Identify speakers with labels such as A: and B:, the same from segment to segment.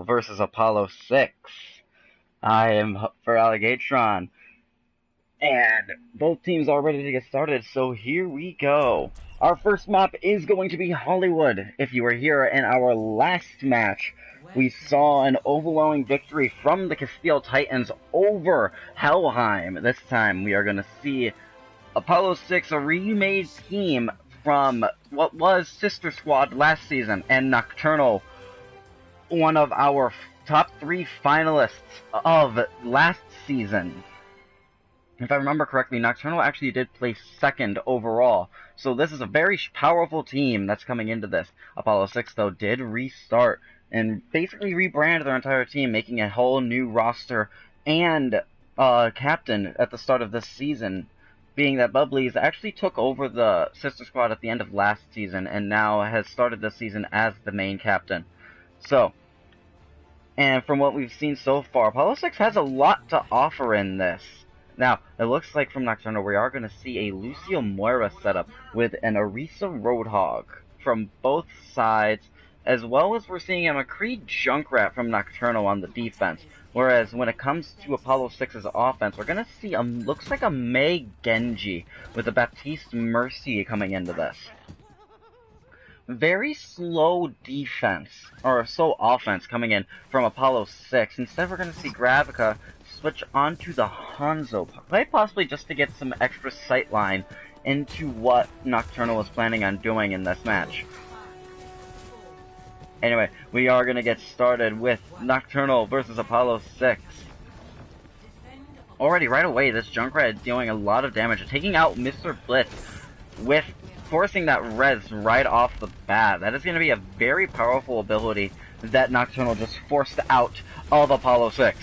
A: versus Apollo 6. I am for Alligatron, and both teams are ready to get started, so here we go. Our first map is going to be Hollywood. If you were here in our last match, we saw an overwhelming victory from the Castile Titans over Helheim. This time we are going to see Apollo 6, a remade team from what was Sister Squad last season, and Nocturnal, one of our top 3 finalists of last season. If I remember correctly, Nocturnal actually did place 2nd overall. So this is a very powerful team that's coming into this. Apollo 6, though, did restart and basically rebrand their entire team, making a whole new roster and captain at the start of this season, being that Bubblies actually took over the Sister Squad at the end of last season and now has started this season as the main captain. So, and from what we've seen so far, Apollo 6 has a lot to offer in this. Now, it looks like from Nocturnal we are going to see a Lucio Moira setup with an Orisa Roadhog from both sides, as well as we're seeing a McCree Junkrat from Nocturnal on the defense. Whereas when it comes to Apollo 6's offense, we're going to see looks like a Mei Genji with a Baptiste Mercy coming into this. Very slow defense, or slow offense coming in from Apollo 6. Instead, we're going to see Gravica switch onto the Hanzo, quite possibly just to get some extra sightline into what Nocturnal was planning on doing in this match. Anyway, we are going to get started with Nocturnal versus Apollo 6. Already, right away, this Junkrat is dealing a lot of damage, taking out Mr. Blitz with forcing that res right off the bat. That is going to be a very powerful ability that Nocturnal just forced out of Apollo 6.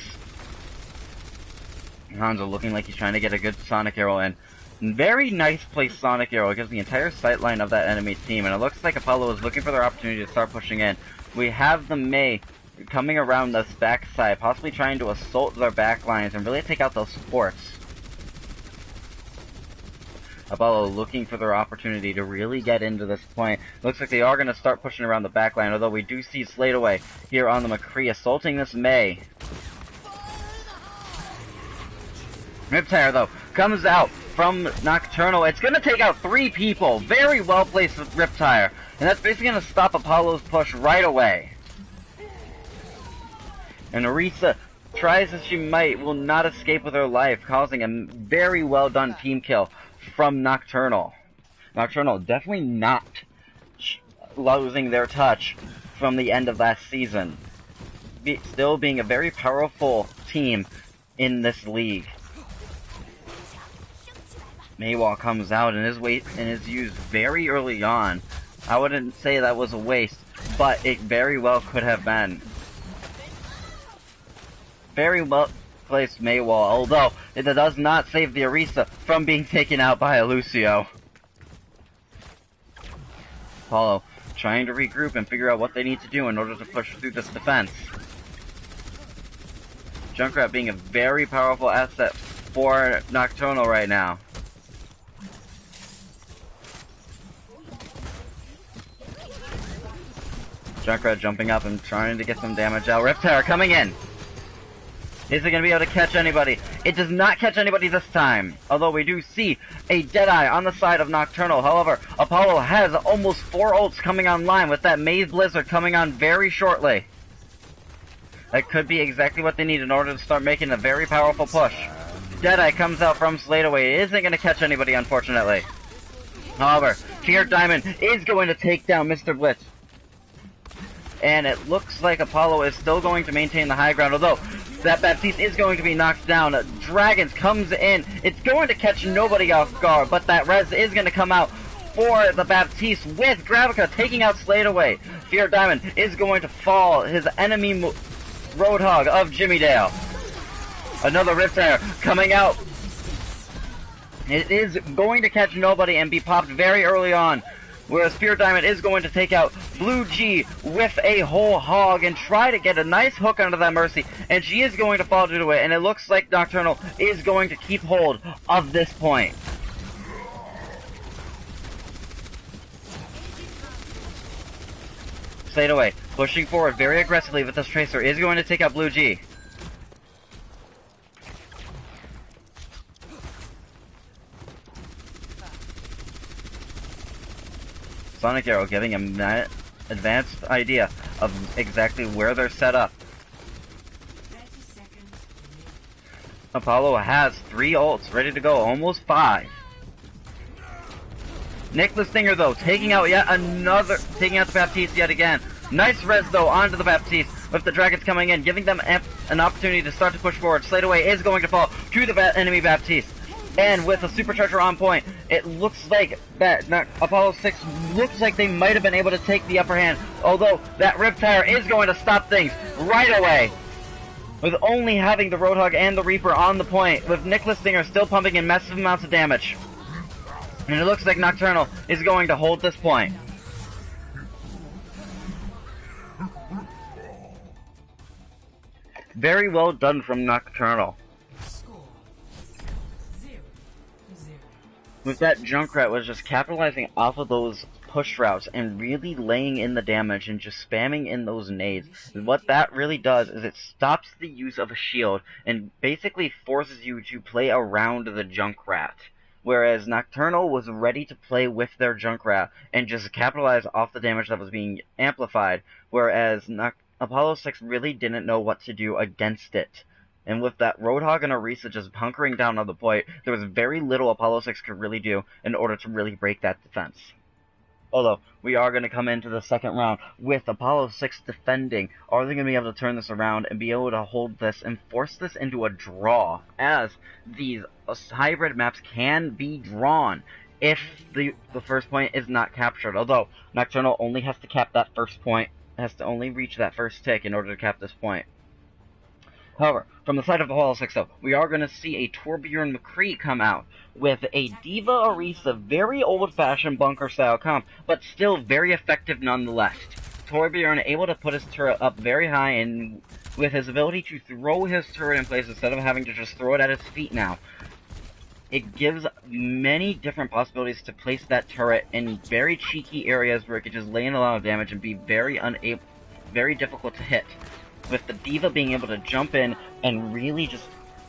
A: Hanzo looking like he's trying to get a good Sonic Arrow in. Very nice placed Sonic Arrow. Gives the entire sightline of that enemy team, and it looks like Apollo is looking for their opportunity to start pushing in. We have the Mei coming around this backside, possibly trying to assault their backlines and really take out those forts. Apollo looking for their opportunity to really get into this point. Looks like they are going to start pushing around the backline, although we do see Sladeaway here on the McCree assaulting this Mei. Riptire, though, comes out from Nocturnal. It's going to take out 3 people. Very well placed with Riptire. And that's basically going to stop Apollo's push right away. And Orisa, tries as she might, will not escape with her life, causing a very well done team kill from Nocturnal. Nocturnal definitely not losing their touch from the end of last season. Still being a very powerful team in this league. Maywall comes out and is used very early on. I wouldn't say that was a waste, but it very well could have been. Very well placed Maywall, although it does not save the Orisa from being taken out by a Lucio. Apollo trying to regroup and figure out what they need to do in order to push through this defense. Junkrat being a very powerful asset for Nocturnal right now. Junkrat jumping up and trying to get some damage out. Riptire coming in. Is it going to be able to catch anybody? It does not catch anybody this time. Although we do see a Deadeye on the side of Nocturnal. However, Apollo has almost 4 ults coming online with that Maze Blizzard coming on very shortly. That could be exactly what they need in order to start making a very powerful push. Deadeye comes out from Sladeaway. It isn't going to catch anybody, unfortunately. However, Fear Diamond is going to take down Mr. Blitz. And it looks like Apollo is still going to maintain the high ground, although that Baptiste is going to be knocked down. Dragons comes in. It's going to catch nobody off guard, but that res is going to come out for the Baptiste with Gravica taking out Sladeaway. Fear Diamond is going to fall. His enemy Roadhog of Jimmy Dale. Another Riptire coming out. It is going to catch nobody and be popped very early on. Whereas Fear Diamond is going to take out Blue G with a whole hog and try to get a nice hook under that Mercy. And she is going to fall due to it. And it looks like Nocturnal is going to keep hold of this point. Sladeaway Pushing forward very aggressively with this Tracer is going to take out Blue G. Sonic Arrow giving him that advanced idea of exactly where they're set up. Apollo has 3 ults ready to go, almost 5. Nicholas Stinger though, taking out the Baptiste yet again. Nice res though onto the Baptiste with the Dragons coming in, giving them an opportunity to start to push forward. Slate Away is going to fall to the enemy Baptiste. And with a supercharger on point, it looks like that Apollo 6 looks like they might have been able to take the upper hand. Although that Riptire is going to stop things right away. With only having the Roadhog and the Reaper on the point, with Nicholas Stinger still pumping in massive amounts of damage. And it looks like Nocturnal is going to hold this point. Very well done from Nocturnal. With that Junkrat was just capitalizing off of those push routes and really laying in the damage and just spamming in those nades. And what that really does is it stops the use of a shield and basically forces you to play around the Junkrat. Whereas Nocturnal was ready to play with their Junkrat and just capitalize off the damage that was being amplified, whereas Apollo 6 really didn't know what to do against it. And with that Roadhog and Orisa just hunkering down on the point, there was very little Apollo 6 could really do in order to really break that defense. Although, we are going to come into the second round with Apollo 6 defending. Are they going to be able to turn this around and be able to hold this and force this into a draw? As these hybrid maps can be drawn if the first point is not captured. Although, Nocturnal only has to cap that first point, has to only reach that first tick in order to cap this point. However, from the side of Apollo 6 though, we are going to see a Torbjorn McCree come out with a Diva Orisa, very old-fashioned bunker-style comp, but still very effective nonetheless. Torbjorn able to put his turret up very high, and with his ability to throw his turret in place instead of having to just throw it at his feet now, it gives many different possibilities to place that turret in very cheeky areas where it could just lay in a lot of damage and be very difficult to hit. With the Diva being able to jump in and really just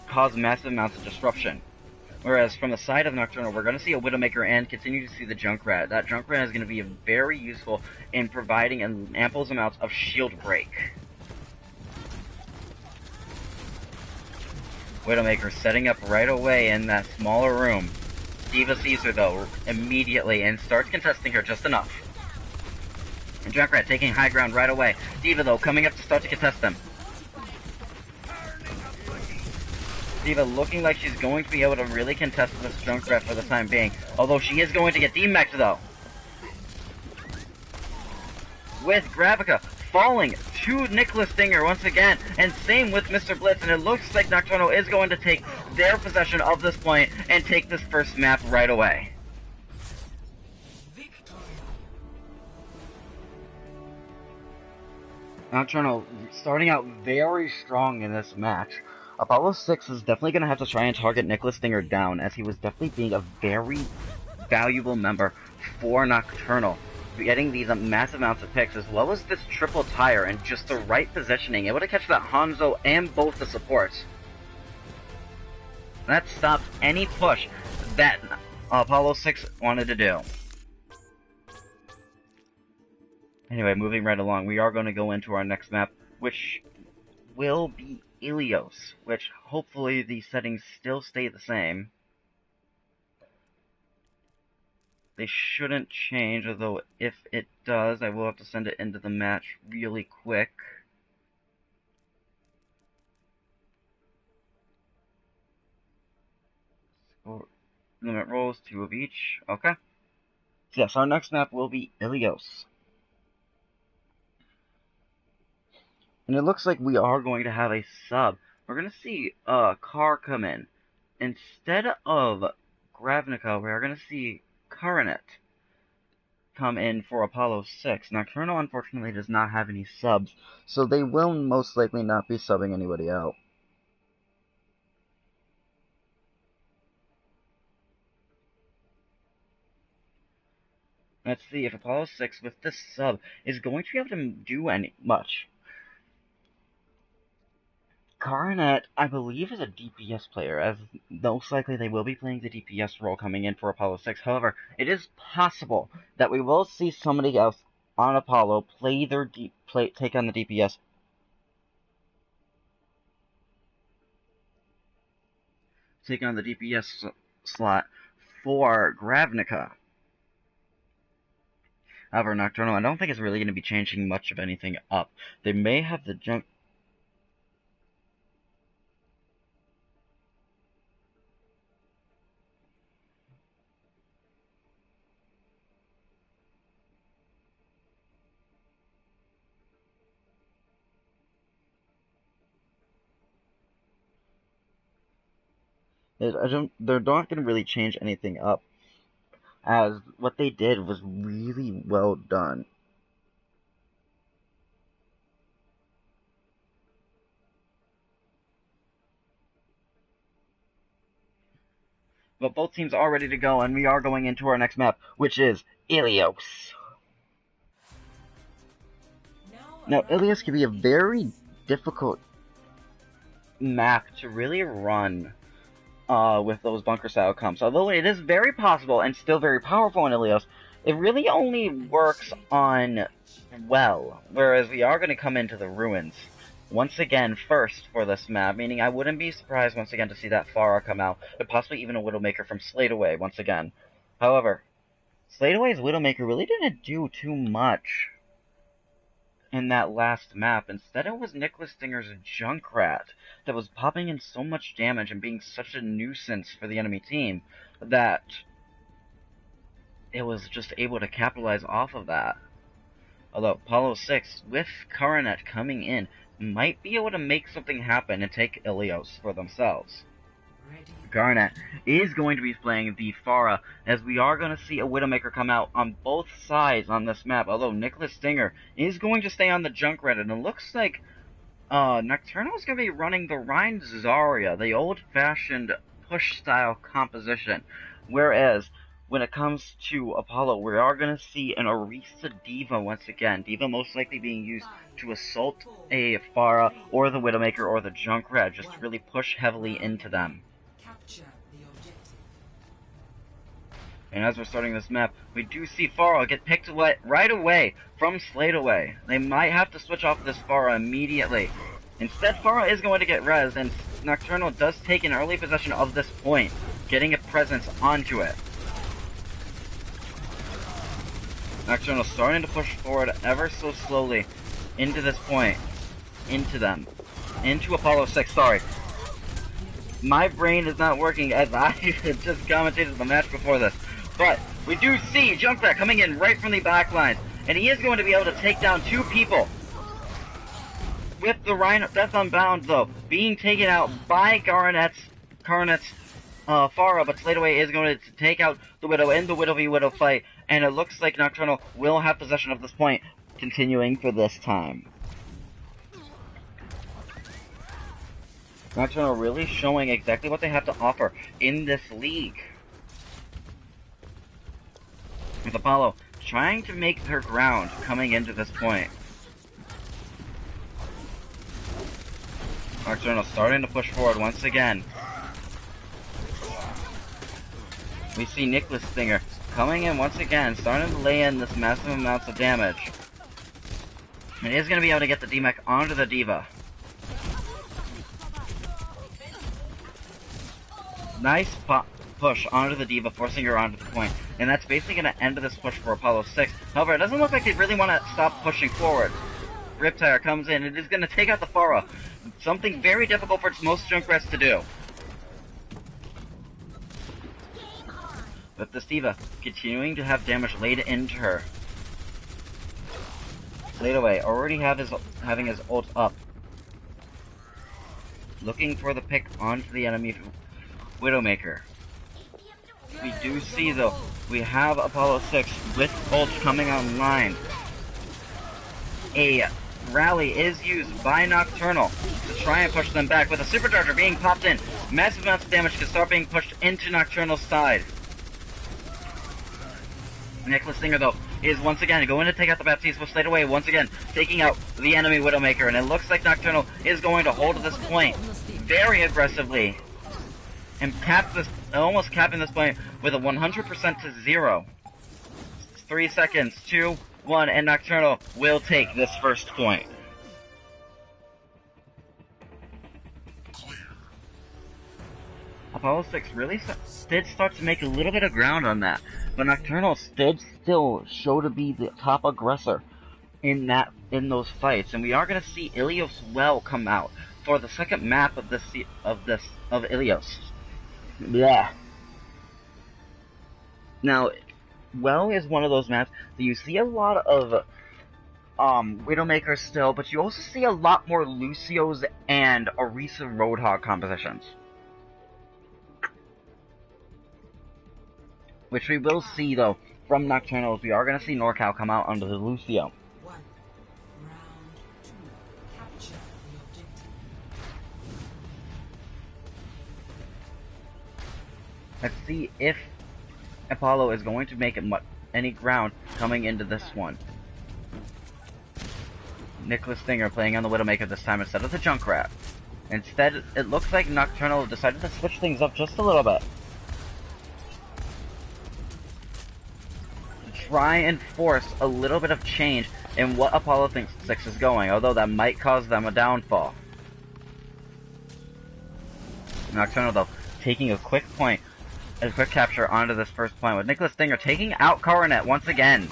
A: cause massive amounts of disruption. Whereas from the side of Nocturnal, we're going to see a Widowmaker and continue to see the Junkrat. That Junkrat is going to be very useful in providing ample amounts of shield break. Widowmaker setting up right away in that smaller room. Diva sees her though immediately and starts contesting her just enough. And Junkrat taking high ground right away. Diva though coming up to start to contest them. Diva looking like she's going to be able to really contest this Junkrat for the time being. Although she is going to get DMAC'd though. With Gravica falling to Nicholas Stinger once again. And same with Mr. Blitz. And it looks like Nocturnal is going to take their possession of this point and take this first map right away. Nocturnal starting out very strong in this match. Apollo 6 is definitely going to have to try and target Nicholas Stinger down, as he was definitely being a very valuable member for Nocturnal. Getting these massive amounts of picks, as well as this triple tire and just the right positioning, able to catch that Hanzo and both the supports. That stopped any push that Apollo 6 wanted to do. Anyway, moving right along, we are going to go into our next map, which will be Ilias, which hopefully the settings still stay the same. They shouldn't change, although if it does, I will have to send it into the match really quick. So, limit rolls, 2 of each. Okay. So yes, our next map will be Ilias. And it looks like we are going to have a sub. We're going to see Car come in. Instead of Gravnica, we are going to see Coronet come in for Apollo 6. Nocturnal, unfortunately, does not have any subs, so they will most likely not be subbing anybody out. Let's see if Apollo 6 with this sub is going to be able to do much. Coronet, I believe, is a DPS player, as most likely they will be playing the DPS role coming in for Apollo 6. However, it is possible that we will see somebody else on Apollo take on the DPS. Take on the DPS slot for Gravnica. However, Nocturnal, I don't think it's really going to be changing much of anything up. They may have the junk. They're not going to really change anything up, as what they did was really well done. But both teams are ready to go, and we are going into our next map, which is Ilias. Now, Ilias can be a very difficult map to really run with those bunker-style comps. Although it is very possible and still very powerful in Ilias, it really only works on well, whereas we are going to come into the ruins once again first for this map, meaning I wouldn't be surprised once again to see that Pharah come out, but possibly even a Widowmaker from Sladeaway once again. However, Sladeaway's Widowmaker really didn't do too much in that last map. Instead, it was Nicholas Stinger's Junkrat that was popping in so much damage and being such a nuisance for the enemy team that it was just able to capitalize off of that. Although Apollo 6, with Coronet coming in, might be able to make something happen and take Ilios for themselves. Garnet is going to be playing the Pharah, as we are going to see a Widowmaker come out on both sides on this map, although Nicholas Stinger is going to stay on the Junkrat, and it looks like Nocturnal is going to be running the Rhine Zarya, the old-fashioned push-style composition, whereas when it comes to Apollo, we are going to see an Orisa Diva once again. Diva most likely being used to assault a Pharah or the Widowmaker or the Junkrat, just to really push heavily into them. And as we're starting this map, we do see Pharah get picked away right away from Sladeaway. They might have to switch off this Pharah immediately. Instead, Pharah is going to get rezzed, and Nocturnal does take an early possession of this point, getting a presence onto it. Nocturnal starting to push forward ever so slowly into this point. Into them. Into Apollo 6, sorry. My brain is not working as I just commentated the match before this. But we do see Junkrat coming in right from the back lines, and he is going to be able to take down two people. With the Rhino Death Unbound, though, being taken out by Coronet's Pharah, but Sladeaway is going to take out the Widow in the Widow v Widow fight, and it looks like Nocturnal will have possession of this point, continuing for this time. Nocturnal really showing exactly what they have to offer in this league. With Apollo trying to make her ground coming into this point. Nocturnal starting to push forward once again. We see Nicholas Stinger coming in once again, starting to lay in this massive amounts of damage. And he is going to be able to get the D-Mech onto the Diva. Nice push onto the Diva, forcing her onto the point. And that's basically going to end this push for Apollo 6. However, it doesn't look like they really want to stop pushing forward. Riptire comes in. It is going to take out the Pharah. Something very difficult for most Junkrats to do. But this Diva continuing to have damage laid into her. Sladeaway already having his ult up. Looking for the pick onto the enemy Widowmaker. We do see, though, we have Apollo 6 with ult coming online. A rally is used by Nocturnal to try and push them back, with a supercharger being popped in. Massive amounts of damage can start being pushed into Nocturnal's side. Nicholas Singer, though, is once again going to take out the Baptiste, will slide away, once again taking out the enemy Widowmaker, and it looks like Nocturnal is going to hold this point very aggressively and almost capping this point with a 100% to 0. 3 seconds, 2, 1, and Nocturnal will take this first point. Apollo 6 really did start to make a little bit of ground on that, but Nocturnal did still show to be the top aggressor in those fights, and we are going to see Ilias well come out for the second map of Ilias. Yeah. Now, well is one of those maps that you see a lot of Widowmakers still, but you also see a lot more Lucios and Orisa Roadhog compositions. Which we will see, though, from Nocturnal, we are going to see NorCal come out under the Lucio. Let's see if Apollo is going to make any ground coming into this one. Nicholas Stinger playing on the Widowmaker this time instead of the Junkrat. Instead, it looks like Nocturnal decided to switch things up just a little bit. Try and force a little bit of change in what Apollo 6 is going, although that might cause them a downfall. Nocturnal, though, taking a quick capture onto this first point, with Nicholas Stinger taking out Coronet once again.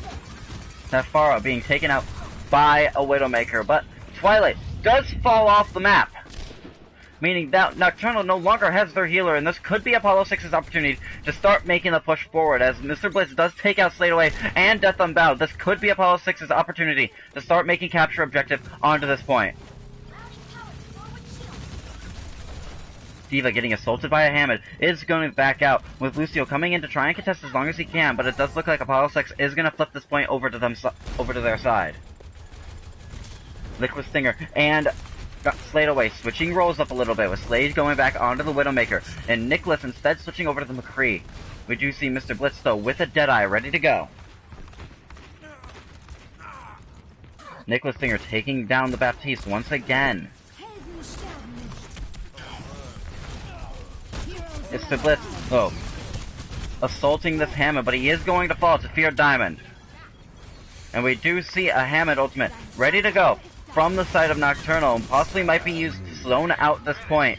A: Tafara being taken out by a Widowmaker, but Twilight does fall off the map, meaning that Nocturnal no longer has their healer, and this could be Apollo 6's opportunity to start making the push forward, as Mr. Blitz does take out Slade Away and Death Unbound. This could be Apollo 6's opportunity to start making capture objective onto this point. D.Va getting assaulted by a Hammond is going to back out, with Lucio coming in to try and contest as long as he can, but it does look like Apollo 6 is going to flip this point over to their side. Liquid Stinger and Slade Away switching roles up a little bit, with Slade going back onto the Widowmaker, and Nicholas instead switching over to the McCree. We do see Mr. Blitz, though, with a Deadeye ready to go. Nicholas Stinger taking down the Baptiste once again. Mr. Blitz, assaulting this Hammond, but he is going to fall to Fear Diamond. And we do see a Hammond ultimate ready to go from the side of Nocturnal, and possibly might be used to zone out this point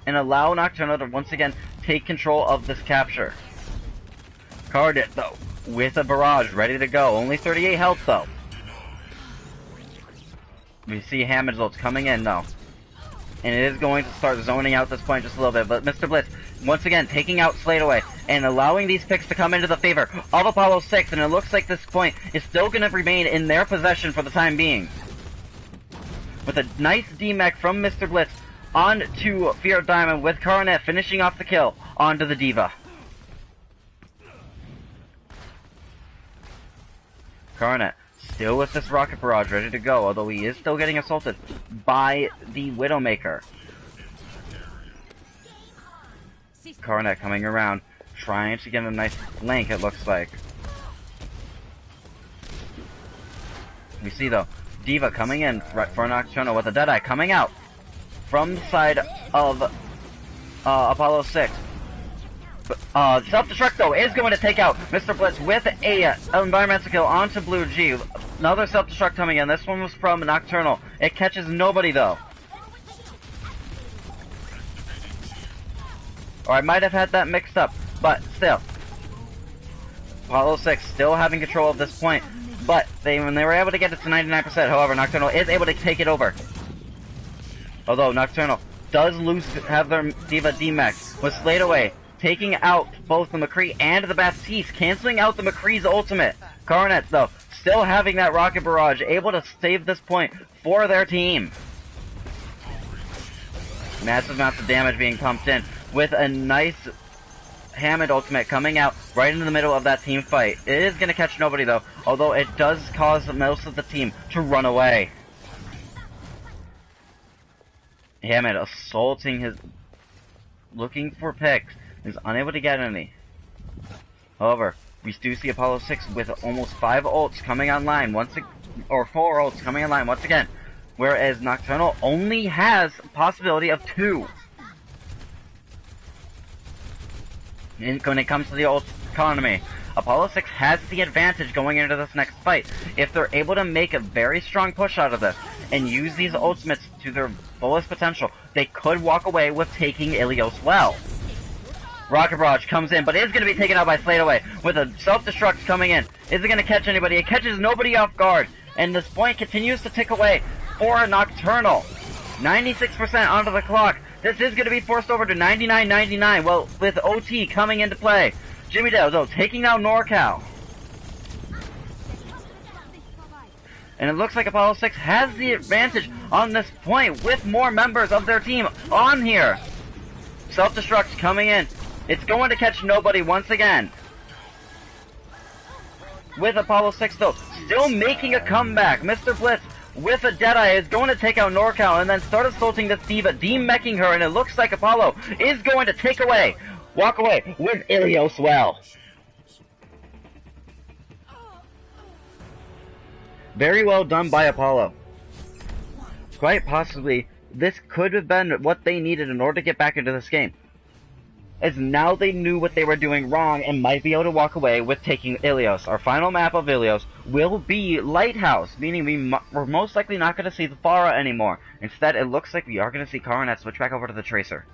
A: and allow Nocturnal to once again take control of this capture. Cardit, though, with a barrage ready to go. Only 38 health, though. We see Hammond's ults coming in, though. And it is going to start zoning out this point just a little bit, but Mr. Blitz, once again, taking out Slade Away and allowing these picks to come into the favor of Apollo 6, and it looks like this point is still going to remain in their possession for the time being. With a nice D-Mech from Mr. Blitz onto Fear Diamond, with Coronet finishing off the kill onto the D.Va. Coronet still with this rocket barrage ready to go, although he is still getting assaulted by the Widowmaker. Coronet coming around, trying to get a nice flank, it looks like. We see, though, D.Va coming in right for Nocturnal with a Deadeye coming out from the side of Apollo 6. Self-destruct, though, is going to take out Mr. Blitz with a environmental kill onto Blue G. Another self-destruct coming in. This one was from Nocturnal. It catches nobody, though. Or I might have had that mixed up, but still. Apollo 6 still having control of this point, but when they were able to get it to 99%, however, Nocturnal is able to take it over. Although Nocturnal does have their D.Va D-Mech with Slade Away, taking out both the McCree and the Baptiste, canceling out the McCree's ultimate. Coronet, though, still having that rocket barrage, able to save this point for their team. Massive amounts of damage being pumped in, with a nice Hammond ultimate coming out right in the middle of that team fight. It is going to catch nobody, though, although it does cause most of the team to run away. Hammond assaulting looking for picks, is unable to get any. However, We do see Apollo 6 with almost 5 ults coming online or 4 ults coming online once again, whereas Nocturnal only has a possibility of 2. And when it comes to the ult economy, Apollo 6 has the advantage going into this next fight. If they're able to make a very strong push out of this and use these ultimates to their fullest potential, they could walk away with taking Ilias well. Rocket Barrage comes in, but is going to be taken out by Sladeaway with a self-destruct coming in. Is it going to catch anybody? It catches nobody off guard, and this point continues to tick away for Nocturnal. 96% onto the clock. This is going to be forced over to 99.99. Well, with OT coming into play. Jimmy Dale, though, taking out NorCal. And it looks like Apollo 6 has the advantage on this point with more members of their team on here. Self-destruct coming in. It's going to catch nobody once again. With Apollo 6, though, still making a comeback. Mr. Blitz with a Deadeye is going to take out NorCal and then start assaulting this diva, demeching her, and it looks like Apollo is going to walk away with Ilias well. Very well done by Apollo. Quite possibly, this could have been what they needed in order to get back into this game. As now they knew what they were doing wrong and might be able to walk away with taking Ilias. Our final map of Ilias will be Lighthouse, meaning we're most likely not going to see the Pharah anymore. Instead, it looks like we are going to see Coronet switch back over to the Tracer.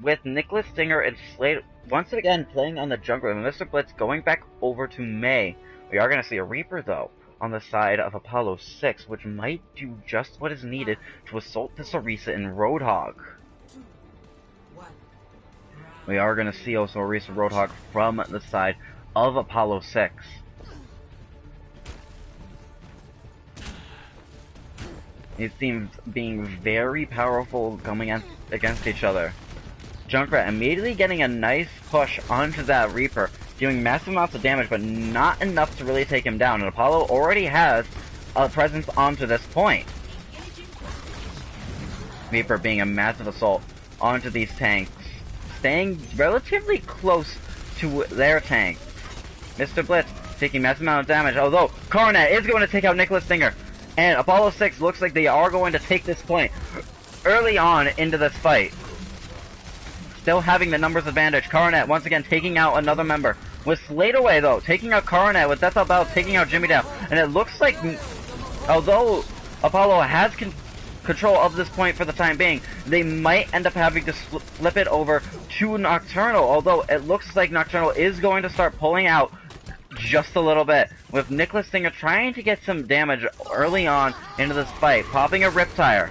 A: With Nicholas Stinger and Slade once again playing on the jungler, and Mr. Blitz going back over to May. We are going to see a Reaper, though, on the side of Apollo 6, which might do just what is needed to assault this Orisa and Roadhog. We are going to see also Orisa Roadhog from the side of Apollo 6. These teams being very powerful coming against each other. Junkrat immediately getting a nice push onto that Reaper, doing massive amounts of damage, but not enough to really take him down. And Apollo already has a presence onto this point. Reaper being a massive assault onto these tanks, staying relatively close to their tank. Mr. Blitz taking massive amount of damage, although Coronet is going to take out Nicholas Stinger. And Apollo 6 looks like they are going to take this point early on into this fight. Still having the numbers advantage. Coronet once again taking out another member. With Sladeaway, though, taking out Coronet, with Death Bell taking out Jimmy Down. And it looks like, although Apollo has control of this point for the time being, they might end up having to flip it over to Nocturnal, although it looks like Nocturnal is going to start pulling out just a little bit, with Nicholas Stinger trying to get some damage early on into this fight, popping a Riptire.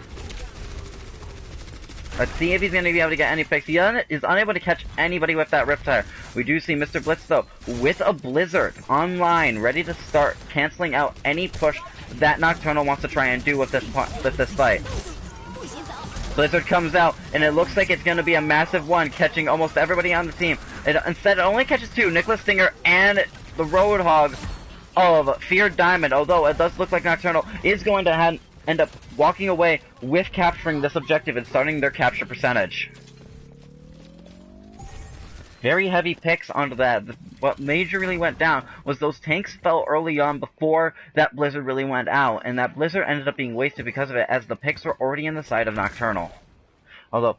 A: Let's see if he's going to be able to get any picks. He is unable to catch anybody with that Riptire. We do see Mr. Blitz, though, with a Blizzard online, ready to start canceling out any push that Nocturnal wants to try and do with this fight. Blizzard comes out, and it looks like it's going to be a massive one, catching almost everybody on the team. Instead, it only catches 2, Nicholas Stinger and the Roadhog of Feared Diamond, although it does look like Nocturnal is going to end up walking away with capturing this objective and starting their capture percentage. Very heavy picks onto that. What majorly went down was those tanks fell early on before that Blizzard really went out, and that Blizzard ended up being wasted because of it, as the picks were already in the side of Nocturnal. Although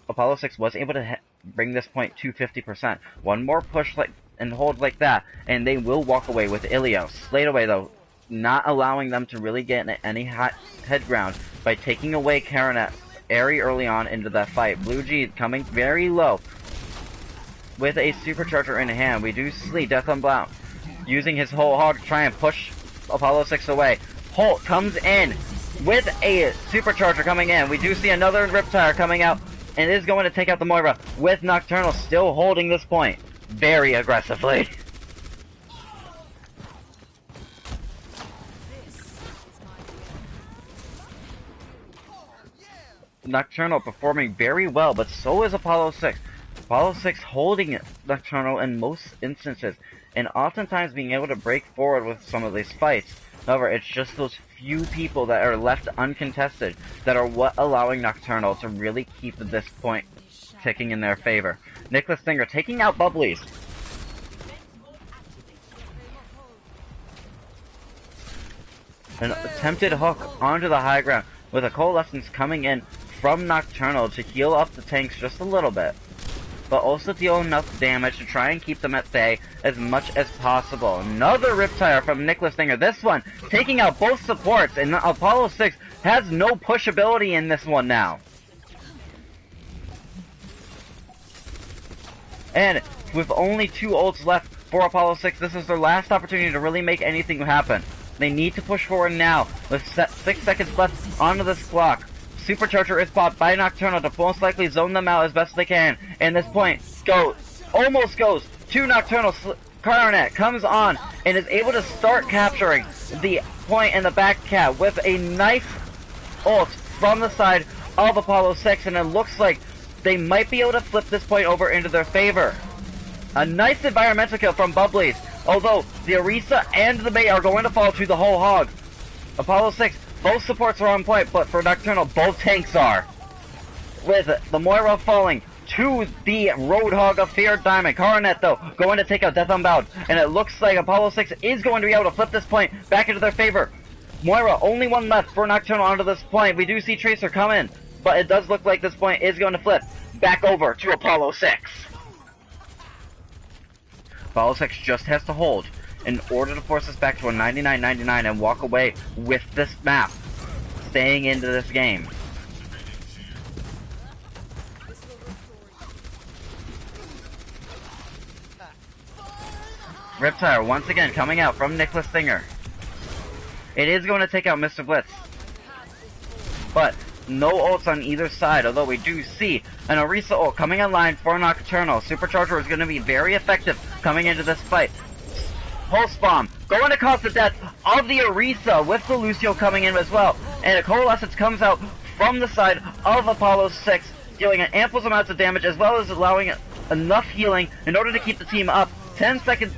A: Apollo 6 was able to bring this point to 50%. One more push and hold like that, and they will walk away with Ilias. Sladeaway, though, not allowing them to really get any hot head ground by taking away Coronet very early on into that fight. Blue G coming very low with a supercharger in hand. We do see Death on Blount using his whole hog to try and push Apollo 6 away. Holt comes in with a supercharger coming in. We do see another Riptire coming out and is going to take out the Moira, with Nocturnal still holding this point very aggressively. Nocturnal performing very well, but so is Apollo 6. Apollo 6 holding Nocturnal in most instances, and oftentimes being able to break forward with some of these fights. However, it's just those few people that are left uncontested that are what allowing Nocturnal to really keep this point ticking in their favor. Nicholas Stinger taking out Bubblies. An attempted hook onto the high ground with a Coalescence coming in from Nocturnal to heal up the tanks just a little bit, but also deal enough damage to try and keep them at bay as much as possible. Another Riptire from Nicholas Stinger, this one taking out both supports, and Apollo 6 has no push ability in this one now. And with only 2 ults left for Apollo 6, this is their last opportunity to really make anything happen. They need to push forward now with 6 seconds left onto this clock. Supercharger is popped by Nocturnal to most likely zone them out as best they can. And this point almost goes to Nocturnal. Coronet comes on and is able to start capturing the point in the back cat with a nice ult from the side of Apollo 6, and it looks like they might be able to flip this point over into their favor. A nice environmental kill from Bubblies, although the Orisa and the Mei are going to fall to the whole hog. Apollo 6, both supports are on point, but for Nocturnal, both tanks are. With the Moira falling to the Roadhog of Fear Diamond. Coronet, though, going to take out Death Unbound, and it looks like Apollo 6 is going to be able to flip this point back into their favor. Moira, only one left for Nocturnal onto this point. We do see Tracer come in, but it does look like this point is going to flip back over to Apollo 6. Apollo 6 just has to hold in order to force us back to a 99-99 and walk away with this map, staying into this game. Riptire once again coming out from Nicholas Stinger. It is going to take out Mr. Blitz, but no ults on either side, although we do see an Orisa ult coming online for Nocturnal. Supercharger is going to be very effective coming into this fight. Pulse Bomb going to cause the death of the Orisa with the Lucio coming in as well. And a Coalescence comes out from the side of Apollo 6, dealing an ample amounts of damage as well as allowing enough healing in order to keep the team up. 10 seconds,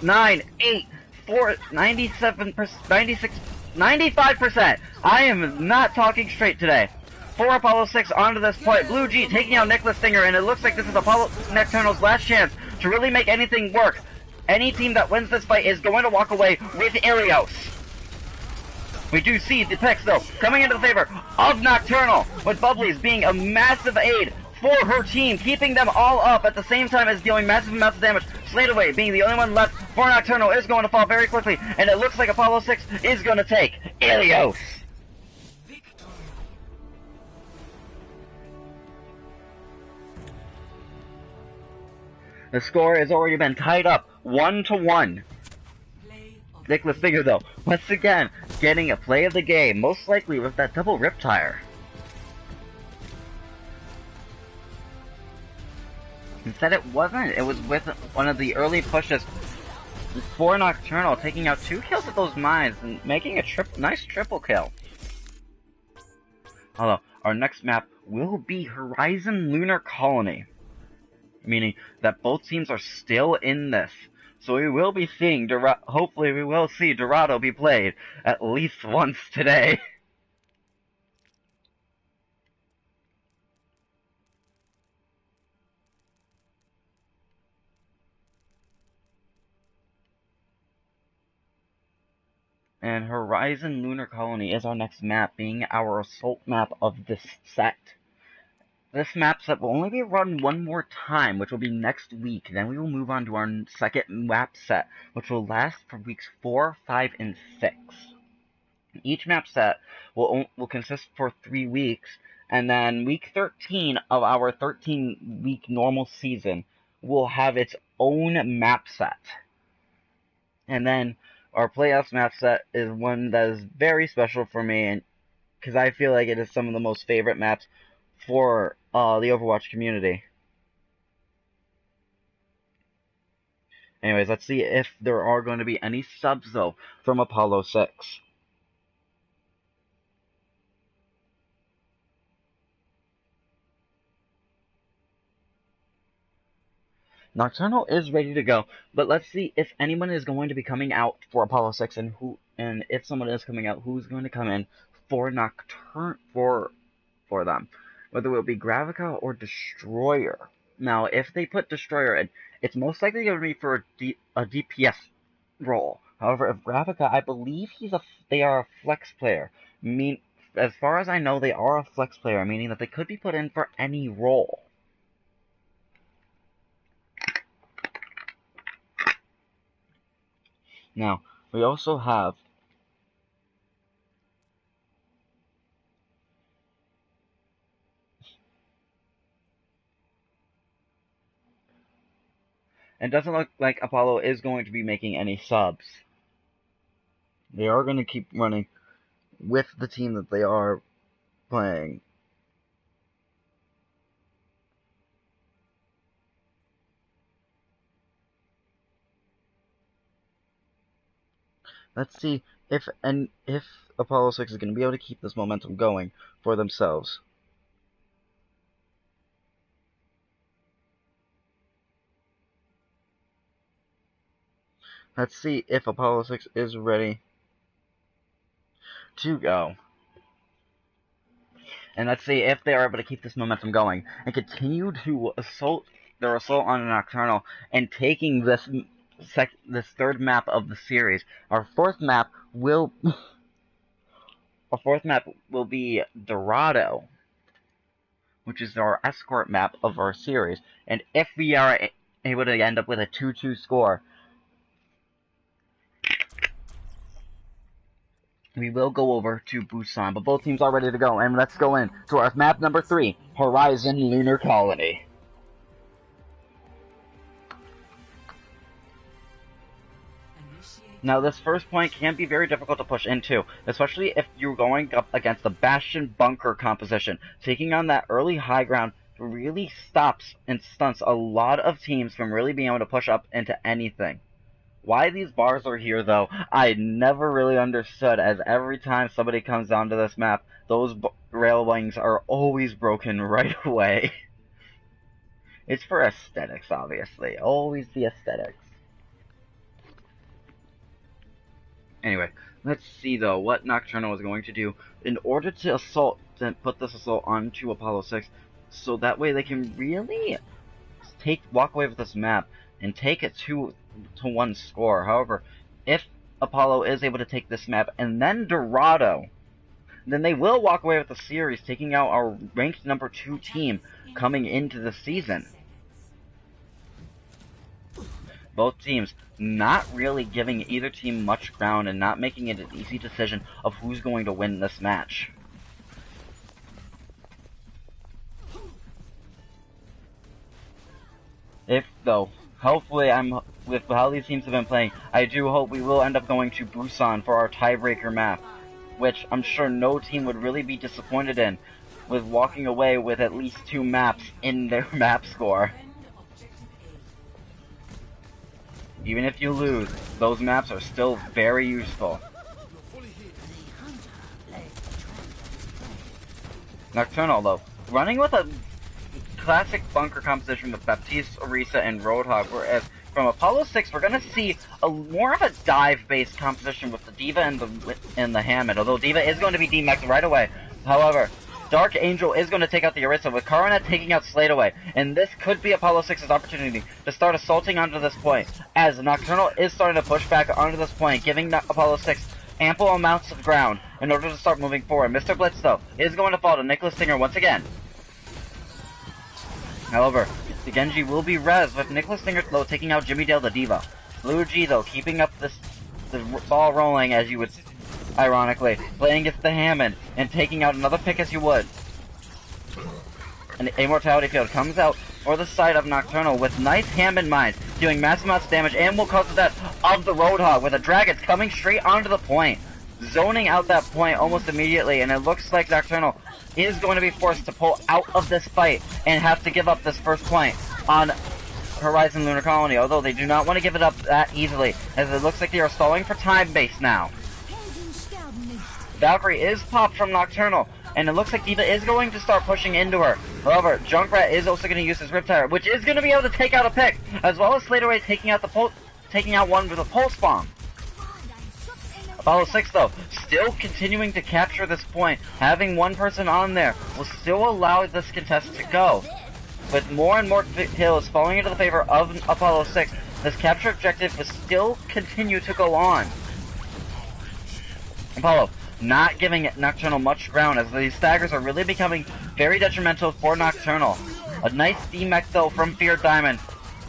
A: 9, 8, 4, 97%, 96, 95%. I am not talking straight today. For Apollo 6 onto this point. Blue G taking out Nicholas Stinger, and it looks like this is Apollo Nocturnal's last chance to really make anything work. Any team that wins this fight is going to walk away with Ilias. We do see the picks, though, coming into the favor of Nocturnal, with Bubblies being a massive aid for her team, keeping them all up at the same time as dealing massive amounts of damage. Slate Away being the only one left for Nocturnal is going to fall very quickly, and it looks like Apollo 6 is going to take Ilias. The score has already been tied up 1-1. Nicholas Stinger, though, once again getting a play of the game, most likely with that double Riptire. Instead it wasn't. It was with one of the early pushes for Nocturnal, taking out 2 kills with those mines and making a nice triple kill. Although, our next map will be Horizon Lunar Colony, meaning that both teams are still in this. So we will be seeing, hopefully we will see Dorado be played at least once today. And Horizon Lunar Colony is our next map, being our assault map of this set. This map set will only be run one more time, which will be next week. Then we will move on to our second map set, which will last for weeks 4, 5, and 6. Each map set will consist for 3 weeks, and then week 13 of our 13-week normal season will have its own map set. And then our playoffs map set is one that is very special for me, and because I feel like it is some of the most favorite maps for the Overwatch community. Anyways, let's see if there are going to be any subs, though, from Apollo 6. Nocturnal is ready to go, but let's see if anyone is going to be coming out for Apollo 6, and if someone is coming out, who's going to come in for for them. Whether it will be Gravica or Destroyer. Now, if they put Destroyer in, it's most likely going to be for a DPS role. However, if Ravnica, I believe they are a flex player. As far as I know, they are a flex player, meaning that they could be put in for any role. Now, we also have it doesn't look like Apollo is going to be making any subs. They are going to keep running with the team that they are playing. Let's see if Apollo 6 is going to be able to keep this momentum going for themselves. Let's see if Apollo 6 is ready to go. And let's see if they are able to keep this momentum going and continue to assault their assault on Nocturnal and taking this third map of the series. Our fourth map will be Dorado, which is our escort map of our series. And if we are able to end up with a 2-2 score, we will go over to Busan, but both teams are ready to go, and let's go in to our map number 3, Horizon Lunar Colony. Now, this first point can be very difficult to push into, especially if you're going up against the Bastion Bunker composition. Taking on that early high ground really stops and stunts a lot of teams from really being able to push up into anything. Why these bars are here, though, I never really understood, as every time somebody comes onto this map, those rail wings are always broken right away. It's for aesthetics, obviously. Always the aesthetics. Anyway, let's see, though, what Nocturnal is going to do in order to put this assault onto Apollo 6, so that way they can really walk away with this map and take it to 1 score. However, if Apollo is able to take this map and then Dorado, then they will walk away with the series, taking out our ranked number 2 team coming into the season. Both teams not really giving either team much ground and not making it an easy decision of who's going to win this match. Hopefully, with how these teams have been playing, I do hope we will end up going to Busan for our tiebreaker map, which I'm sure no team would really be disappointed in, with walking away with at least 2 maps in their map score. Even if you lose, those maps are still very useful. Nocturnal, though, running with a classic bunker composition with Baptiste, Orisa, and Roadhog, whereas from Apollo 6 we're going to see more of a dive-based composition with the D.Va and the Hammond, although D.Va is going to be demexed right away. However, Dark Angel is going to take out the Orisa, with Coronet taking out Slate away, and this could be Apollo 6's opportunity to start assaulting onto this point, as Nocturnal is starting to push back onto this point, giving Apollo 6 ample amounts of ground in order to start moving forward. Mr. Blitz, though, is going to fall to Nicholas Singer once again. However, the Genji will be res, with Nicholas Singer, though, taking out Jimmy Dale the D.Va. Blue G, though, keeping up the ball rolling, as you would, ironically, playing against the Hammond, and taking out another pick as you would. An Immortality Field comes out for the side of Nocturnal with nice Hammond mines, doing massive amounts of damage, and will cause the death of the Roadhog, with the Dragons coming straight onto the point, zoning out that point almost immediately, and it looks like Nocturnal is going to be forced to pull out of this fight and have to give up this first point on Horizon Lunar Colony, although they do not want to give it up that easily, as it looks like they are stalling for time base now. Valkyrie is popped from Nocturnal, and it looks like D.Va is going to start pushing into her. However, Junkrat is also going to use his Riptire, which is going to be able to take out a pick, as well as Slate Away taking out one with a Pulse Bomb. Apollo 6, though, still continuing to capture this point, having one person on there, will still allow this contest to go. With more and more kills falling into the favor of Apollo 6, this capture objective will still continue to go on. Apollo not giving Nocturnal much ground, as these staggers are really becoming very detrimental for Nocturnal. A nice D-mech though from Fear Diamond,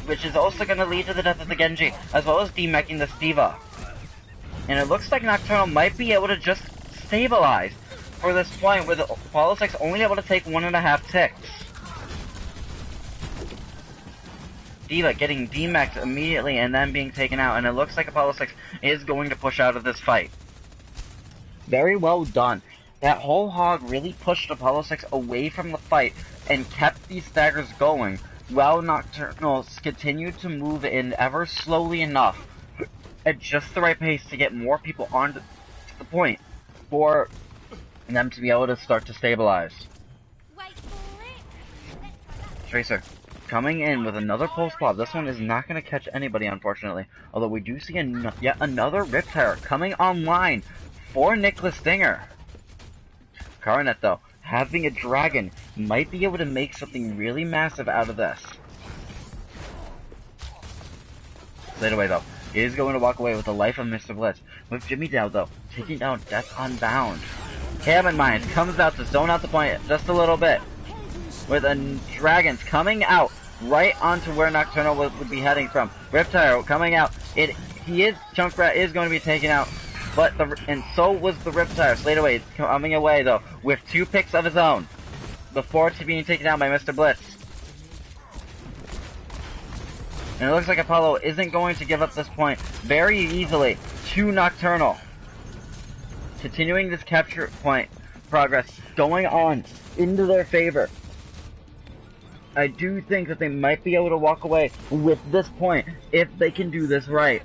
A: which is also going to lead to the death of the Genji, as well as D-meching this D.Va. And it looks like Nocturnal might be able to just stabilize for this point, with Apollo 6 only able to take 1.5 ticks. D.Va getting D-mech'd immediately and then being taken out, and it looks like Apollo 6 is going to push out of this fight. Very well done. That whole hog really pushed Apollo 6 away from the fight and kept these staggers going, while Nocturnal continued to move in ever slowly enough at just the right pace to get more people onto the point for them to be able to start to stabilize. Tracer coming in with another pulse pop. This one is not going to catch anybody, unfortunately. Although we do see yet another Riptire coming online for Nicholas Stinger. Coronet, though, having a dragon, might be able to make something really massive out of this. Straight away, though, is going to walk away with the life of Mr. Blitz. With Jimmy down, though, taking down Death Unbound. Cabin Mines comes out to zone out the point just a little bit, with a Dragons coming out right onto where Nocturnal would be heading from. Riptire coming out. Junkrat is going to be taken out, and so was the Riptire. Slate away, it's coming away though with 2 picks of his own before being taken down by Mr. Blitz. And it looks like Apollo isn't going to give up this point very easily to Nocturnal. Continuing this capture point progress going on into their favor. I do think that they might be able to walk away with this point if they can do this right.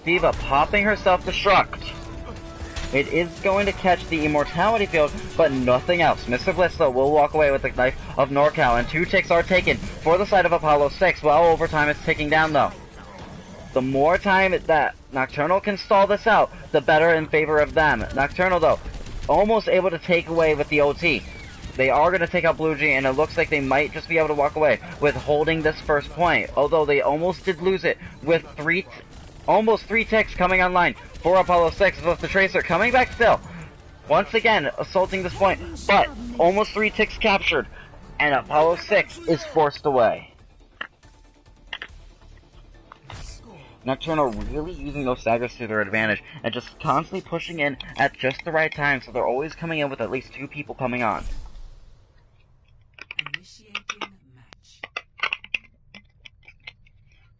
A: D.Va popping her self-destruct. It is going to catch the Immortality Field, but nothing else. Mr. Blitz, though, will walk away with the Knife of NorCal, and 2 ticks are taken for the side of Apollo 6, while overtime is ticking down, though. The more time that Nocturnal can stall this out, the better in favor of them. Nocturnal, though, almost able to take away with the OT. They are going to take out Blue G, and it looks like they might just be able to walk away with holding this first point, although they almost did lose it with almost 3 ticks coming online for Apollo 6, with the Tracer coming back still. Once again, assaulting this point, but almost 3 ticks captured, and Apollo 6 is forced away. Nocturnal really using those staggers to their advantage, and just constantly pushing in at just the right time, so they're always coming in with at least 2 people coming on.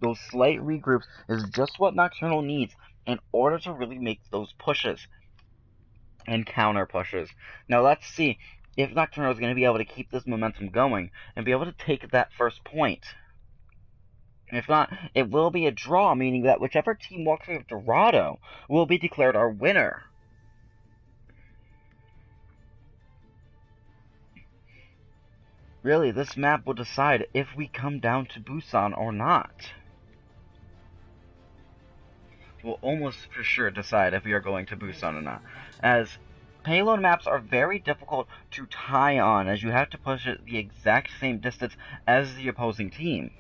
A: Those slight regroups is just what Nocturnal needs in order to really make those pushes and counter pushes. Now let's see if Nocturnal is going to be able to keep this momentum going and be able to take that first point. If not, it will be a draw, meaning that whichever team walks away with Dorado will be declared our winner. Really, this map will decide if we come down to Busan or not. Will almost for sure decide if we are going to Busan or not, as payload maps are very difficult to tie on, as you have to push it the exact same distance as the opposing team.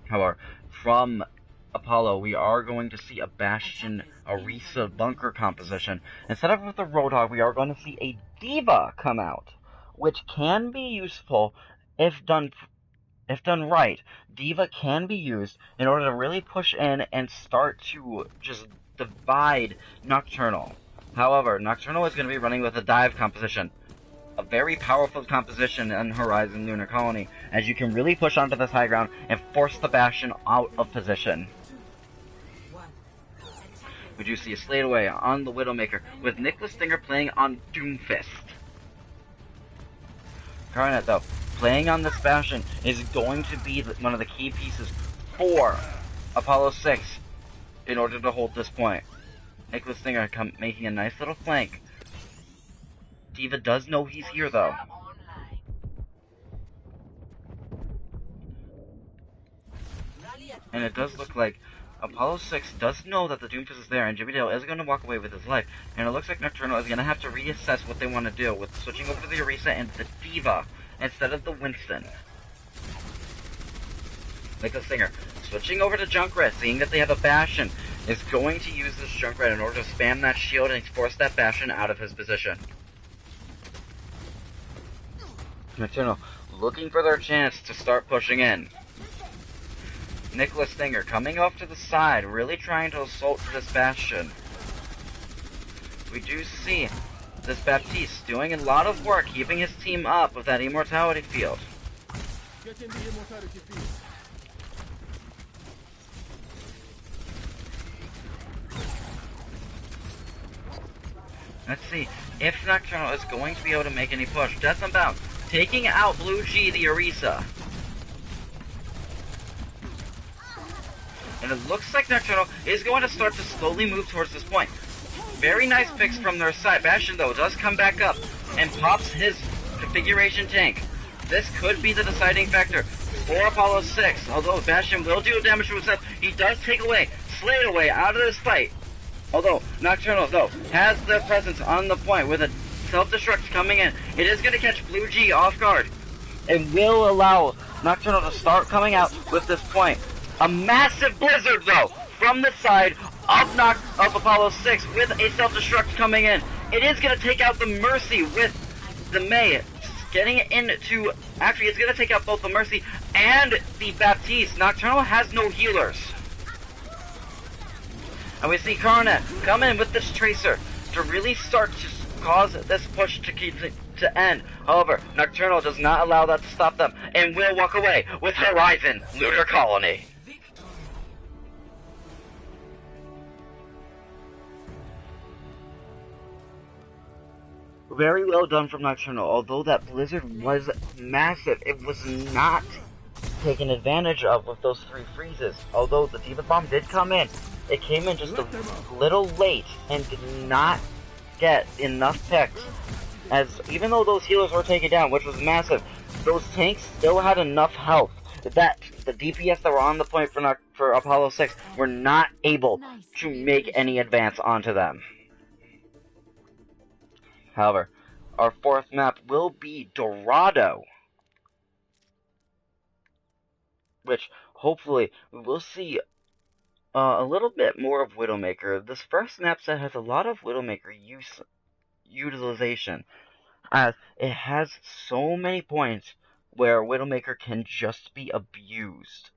A: However, from Apollo, we are going to see a Bastion Orisa bunker composition. Instead of with the Roadhog, we are going to see a D.Va come out, which can be useful if done right. D.Va can be used in order to really push in and start to just divide Nocturnal. However, Nocturnal is going to be running with a dive composition. A very powerful composition on Horizon Lunar Colony, as you can really push onto this high ground and force the Bastion out of position. We do see a slate away on the Widowmaker, with Nicholas Stinger playing on Doomfist. Coronet, though, playing on this Bastion is going to be one of the key pieces for Apollo 6 in order to hold this point. Nicholas Stinger making a nice little flank. D.Va does know he's here, though. And it does look like Apollo 6 does know that the Doomfist is there, and Jimmy Dale is going to walk away with his life. And it looks like Nocturnal is going to have to reassess what they want to do, with switching over to the Orisa and the D.Va instead of the Winston. Nicholas Singer switching over to Junkrat, seeing that they have a Bastion, is going to use this Junkrat in order to spam that shield and force that Bastion out of his position. Nocturnal looking for their chance to start pushing in. Nicholas Singer coming off to the side, really trying to assault this Bastion. We do see this Baptiste doing a lot of work, keeping his team up with that immortality field.
B: Get in the immortality field.
A: Let's see if Nocturnal is going to be able to make any push. Death Unbound taking out Blue G, the Orisa. And it looks like Nocturnal is going to start to slowly move towards this point. Very nice picks from their side. Bastion, though, does come back up and pops his configuration tank. This could be the deciding factor for Apollo 6. Although Bastion will do damage to himself, he does take away, Slade away out of this fight. Although Nocturnal, though, has the presence on the point with a self-destruct coming in. It is going to catch Blue G off guard and will allow Nocturnal to start coming out with this point. A massive blizzard, though, from the side of Apollo 6 with a self-destruct coming in. It is going to take out the Mercy with the May. Getting into... Actually, it's going to take out both the Mercy and the Baptiste. Nocturnal has no healers. And we see Coronet come in with this Tracer to really start to cause this push to end. However, Nocturnal does not allow that to stop them and will walk away with Horizon Lunar Colony. Very well done from Nocturnal. Although that blizzard was massive, it was not taken advantage of with those 3 freezes. Although the Diva Bomb did come in, it came in just a little late and did not get enough picks. As even though those healers were taken down, which was massive, those tanks still had enough health that the DPS that were on the point for Apollo 6 were not able to make any advance onto them. However, our 4th map will be Dorado, which hopefully we will see a little bit more of Widowmaker. This first map set has a lot of Widowmaker utilization, as it has so many points where Widowmaker can just be abused.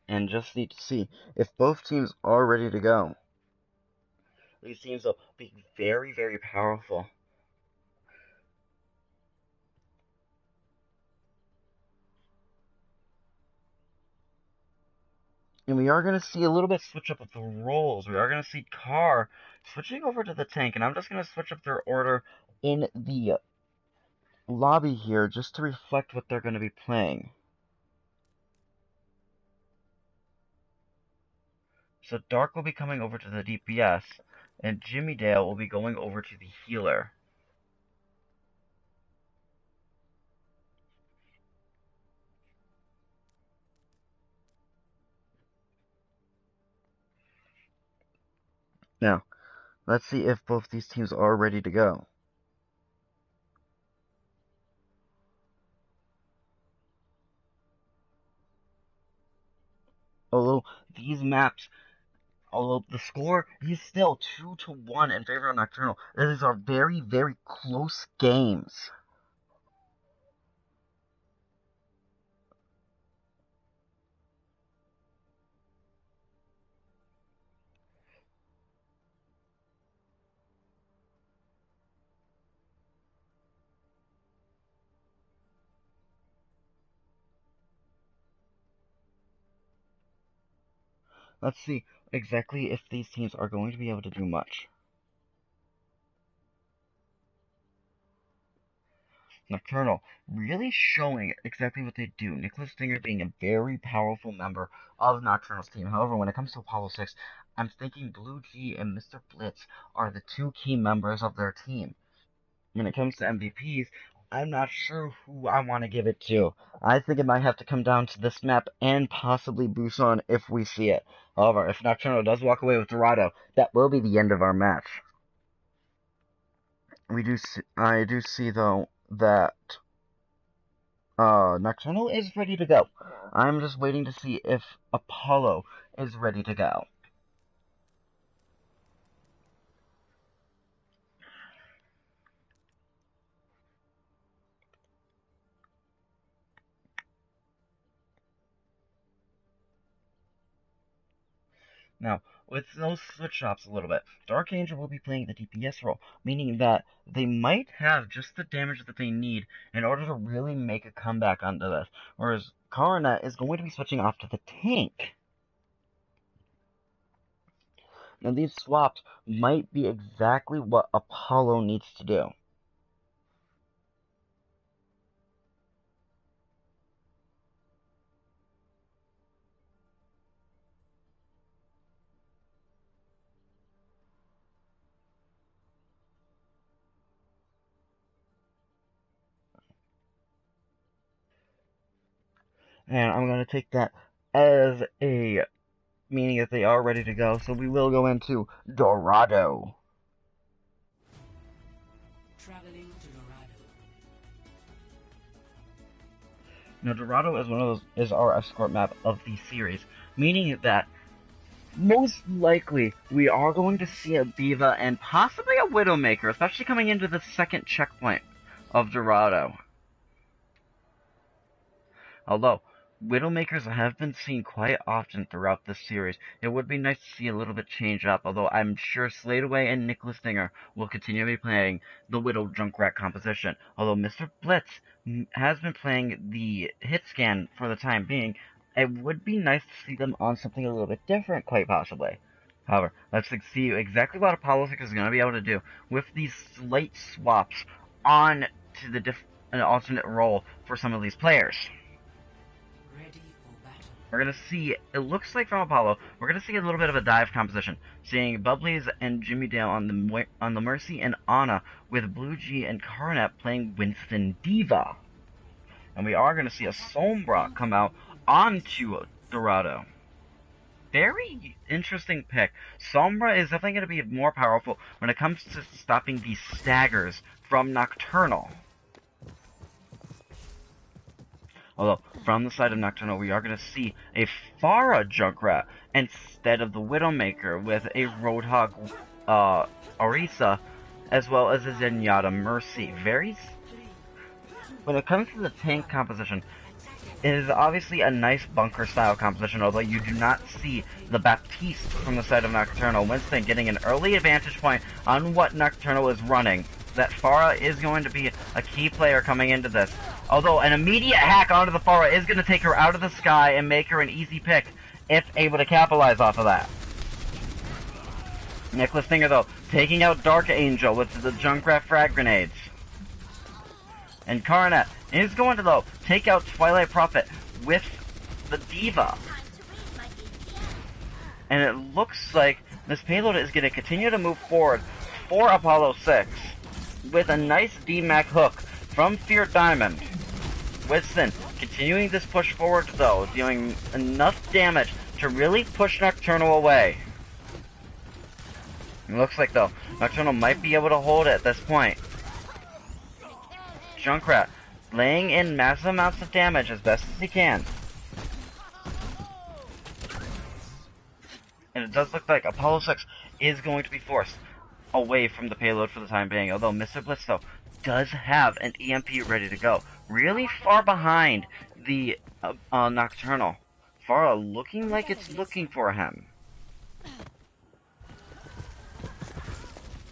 A: And just need to see if both teams are ready to go. These teams will be very, very powerful. And we are going to see a little bit switch up of the roles. We are going to see Carr switching over to the tank. And I'm just going to switch up their order in the lobby here just to reflect what they're going to be playing. So Dark will be coming over to the DPS, and Jimmy Dale will be going over to the healer. Now, let's see if both these teams are ready to go. Although the score is still 2-1 in favor of Nocturnal, these are very, very close games. Let's see exactly if these teams are going to be able to do much. Nocturnal really showing exactly what they do. Nicholas Stinger being a very powerful member of Nocturnal's team. However, when it comes to Apollo 6, I'm thinking Blue G and Mr. Blitz are the 2 key members of their team. When it comes to MVPs, I'm not sure who I want to give it to. I think it might have to come down to this map and possibly Busan if we see it. However, if Nocturnal does walk away with Dorado, that will be the end of our match. I do see though that Nocturnal is ready to go. I'm just waiting to see if Apollo is ready to go. Now, with those switch-ups a little bit, Dark Angel will be playing the DPS role, meaning that they might have just the damage that they need in order to really make a comeback onto this, whereas Coronet is going to be switching off to the tank. Now, these swaps might be exactly what Apollo needs to do. And I'm going to take that as a meaning that they are ready to go, so we will go into Dorado.
C: Traveling to Dorado.
A: Now, Dorado is is our escort map of the series, meaning that most likely we are going to see a Diva and possibly a Widowmaker, especially coming into the second checkpoint of Dorado. Although Widowmakers have been seen quite often throughout this series, it would be nice to see a little bit change up, although I'm sure Sladeaway and Nicholas Dinger will continue to be playing the Widow Junkrat composition. Although Mr. Blitz has been playing the hit scan for the time being, it would be nice to see them on something a little bit different, quite possibly. However, let's see exactly what Apollo 6 is going to be able to do with these slight swaps on to an alternate role for some of these players. We're going to see, it looks like from Apollo, we're going to see a little bit of a dive composition, seeing Bubblies and Jimmy Dale on the Mercy and Anna, with Blue G and Coronet playing Winston Diva. And we are going to see a Sombra come out onto Dorado. Very interesting pick. Sombra is definitely going to be more powerful when it comes to stopping these staggers from Nocturnal. Although, from the side of Nocturnal, we are going to see a Pharah Junkrat instead of the Widowmaker, with a Roadhog Orisa, as well as a Zenyatta Mercy. When it comes to the tank composition, it is obviously a nice bunker-style composition, although you do not see the Baptiste from the side of Nocturnal. Winston getting an early advantage point on what Nocturnal is running. That Pharah is going to be a key player coming into this. Although an immediate hack onto the Pharah is going to take her out of the sky and make her an easy pick, if able to capitalize off of that. Nicholas Singer, though, taking out Dark Angel with the Junkrat frag grenades. And Coronet is going to, though, take out Twilight Prophet with the Diva. And it looks like this payload is going to continue to move forward for Apollo 6 with a nice DMAC hook from Fear Diamond. Winston continuing this push forward, though, dealing enough damage to really push Nocturnal away. It looks like, though, Nocturnal might be able to hold it at this point. Junkrat laying in massive amounts of damage as best as he can. And it does look like Apollo 6 is going to be forced away from the payload for the time being, although Mr. Blitz, though, does have an EMP ready to go. Really far behind the Nocturnal. Pharah looking like it's looking for him.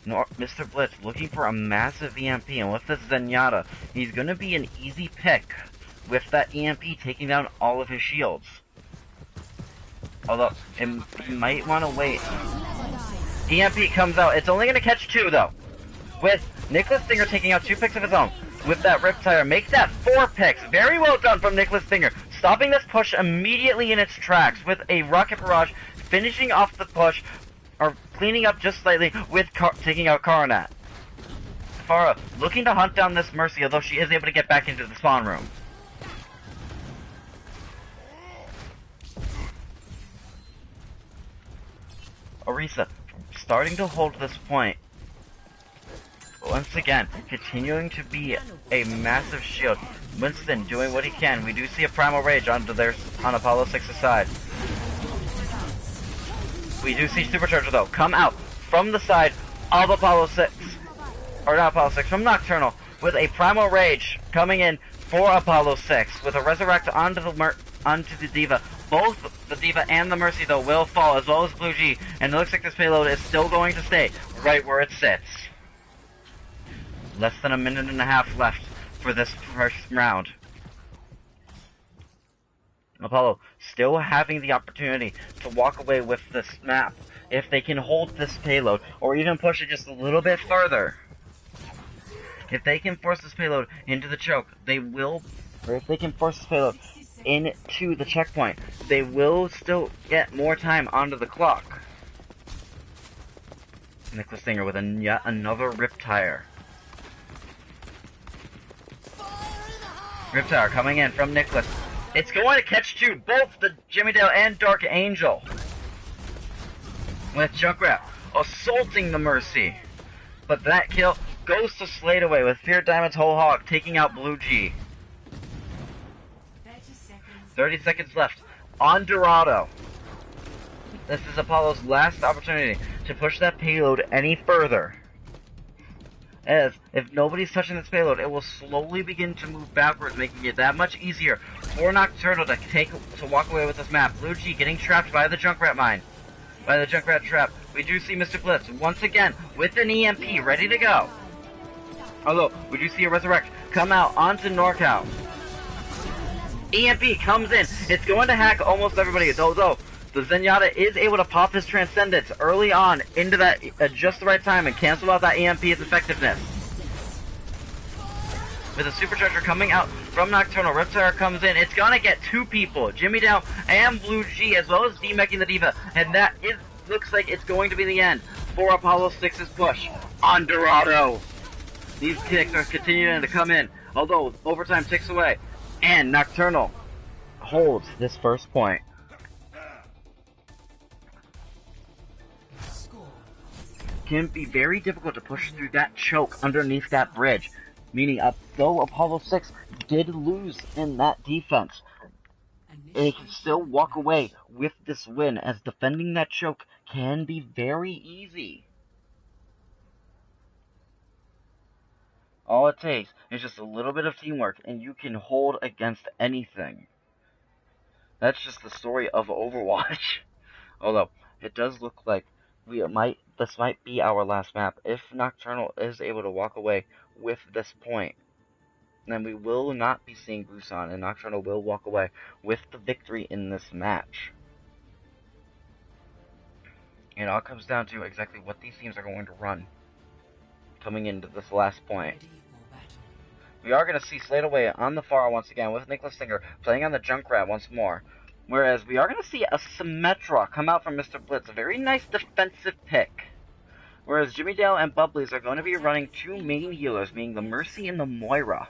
A: Mr. Blitz looking for a massive EMP, and with this Zenyatta, he's going to be an easy pick with that EMP taking down all of his shields. Although, he might want to wait. EMP comes out. It's only going to catch 2, though. With Nicholas Singer taking out 2 picks of his own. With that Riptire, makes that 4 picks. Very well done from Nicholas Singer. Stopping this push immediately in its tracks with a Rocket Barrage, finishing off the push, or cleaning up just slightly with taking out Coronet. Pharah looking to hunt down this Mercy, although she is able to get back into the spawn room. Orisa starting to hold this point once again, continuing to be a massive shield. Winston doing what he can. We do see a Primal Rage on Apollo 6's side. We do see Supercharger though come out from the side of Apollo 6. Or not Apollo 6, from Nocturnal. With a Primal Rage coming in for Apollo 6. With a Resurrect onto the Diva. Both the Diva and the Mercy though will fall, as well as Blue G. And it looks like this payload is still going to stay right where it sits. Less than a minute and a half left for this first round. Apollo still having the opportunity to walk away with this map if they can hold this payload, or even push it just a little bit further. If they can force this payload into the choke, they will, or if they can force this payload into the checkpoint, they will still get more time onto the clock. Nicholas Stinger with yet another Riptire. Riptire coming in from Nicholas. It's going to catch Jude, both the Jimmy Dale and Dark Angel. With Junkrat assaulting the Mercy. But that kill goes to Slade away with Fear Diamond's whole hog taking out Blue G. 30 seconds left on Dorado. This is Apollo's last opportunity to push that payload any further. As if nobody's touching this payload, it will slowly begin to move backwards, making it that much easier for Nocturnal to walk away with this map. Blue G getting trapped by the Junkrat mine. By the Junkrat trap. We do see Mr. Blitz once again with an EMP ready to go. Although, we do see a Resurrect come out onto NorCal. EMP comes in. It's going to hack almost everybody, though the Zenyatta is able to pop his Transcendence early on into that at just the right time and cancel out that EMP's effectiveness. With a Supercharger coming out from Nocturnal, Riptire comes in. It's gonna get two people, Jimmy Dow and Blue G, as well as D-Meching the Diva, and that looks like it's going to be the end for Apollo 6's push on Dorado. These kicks are continuing to come in, although overtime ticks away, and Nocturnal holds this first point. Can be very difficult to push through that choke underneath that bridge, meaning though Apollo 6 did lose in that defense, they can still walk away with this win, as defending that choke can be very easy. All it takes is just a little bit of teamwork, and you can hold against anything. That's just the story of Overwatch. Although, it does look like this might be our last map. If Nocturnal is able to walk away with this point, then we will not be seeing Busan, and Nocturnal will walk away with the victory in this match. It all comes down to exactly what these teams are going to run coming into this last point. We are going to see Slade away on the far once again with Nicholas Stinger playing on the Junkrat once more. Whereas we are going to see a Symmetra come out from Mr. Blitz, a very nice defensive pick. Whereas Jimmy Dale and Bubblies are going to be running two main healers, being the Mercy and the Moira.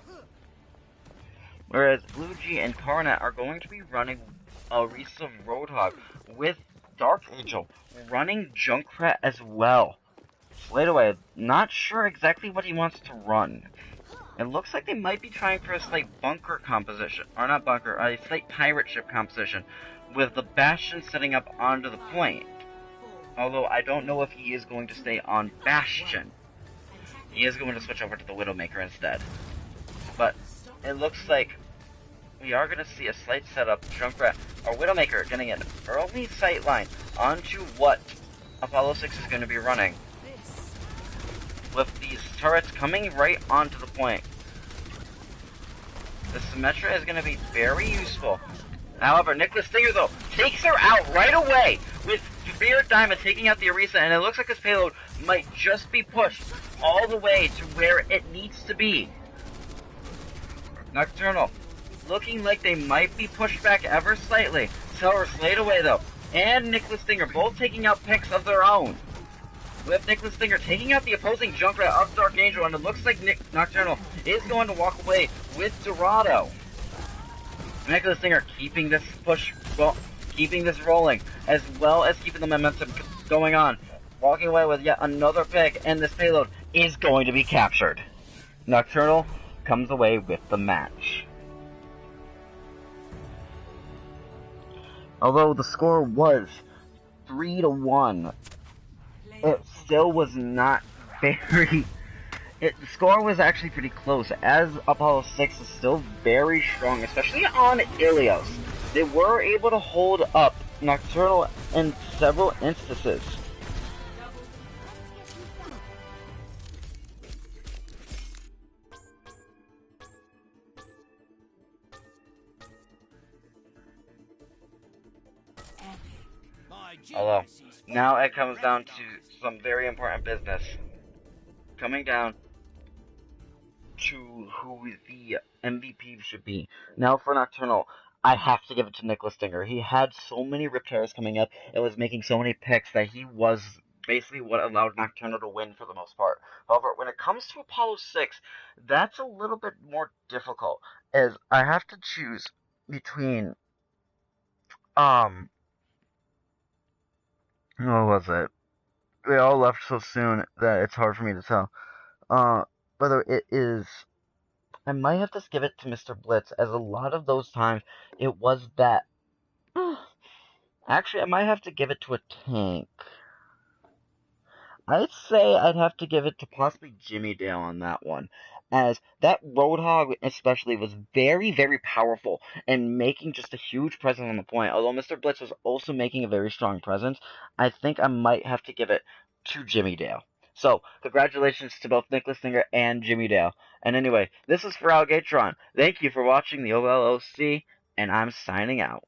A: Whereas Blue G and Coronet are going to be running Orisa Roadhog with Dark Angel running Junkrat as well. Slade away, not sure exactly what he wants to run. It looks like they might be trying for a slight bunker composition, or not bunker, a slight pirate ship composition, with the Bastion setting up onto the point. Although I don't know if he is going to stay on Bastion. He is going to switch over to the Widowmaker instead. But it looks like we are going to see a slight setup, Junkrat, or Widowmaker getting an early sightline onto what Apollo 6 is going to be running, with these turrets coming right onto the point. The Symmetra is going to be very useful. However, Nicholas Stinger, though, takes her out right away with Fear Diamond taking out the Orisa, and it looks like this payload might just be pushed all the way to where it needs to be. Nocturnal looking like they might be pushed back ever slightly. Teller Slade away, though, and Nicholas Stinger both taking out picks of their own. With Nicholas Stinger taking out the opposing Junkrat of Dark Angel, and it looks like Nocturnal is going to walk away with Dorado. Nicholas Stinger keeping this push, keeping this rolling, as well as keeping the momentum going on. walking away with yet another pick, and this payload is going to be captured. Nocturnal comes away with the match. Although the score was 3-1, it still was not very... the score was actually pretty close, as Apollo 6 is still very strong, especially on Ilias. They were able to hold up Nocturnal in several instances. Although, now it comes down to some very important business. Coming down to who the MVP should be. Now for Nocturnal, I have to give it to Nicholas Stinger. He had so many rip tears coming up, and was making so many picks that he was basically what allowed Nocturnal to win for the most part. However, when it comes to Apollo 6, that's a little bit more difficult, as I have to choose between, what was it? They all left so soon that it's hard for me to tell. Whether it is, I might have to give it to Mr. Blitz, as a lot of those times it was that. Actually, I might have to give it to a tank. I'd say I'd have to give it to possibly Jimmy Dale on that one, as that Roadhog especially was very, very powerful and making just a huge presence on the point. Although Mr. Blitz was also making a very strong presence, I think I might have to give it to Jimmy Dale. So, congratulations to both Nicholas Singer and Jimmy Dale. And anyway, this is for Alligatron. Thank you for watching the OLOC, and I'm signing out.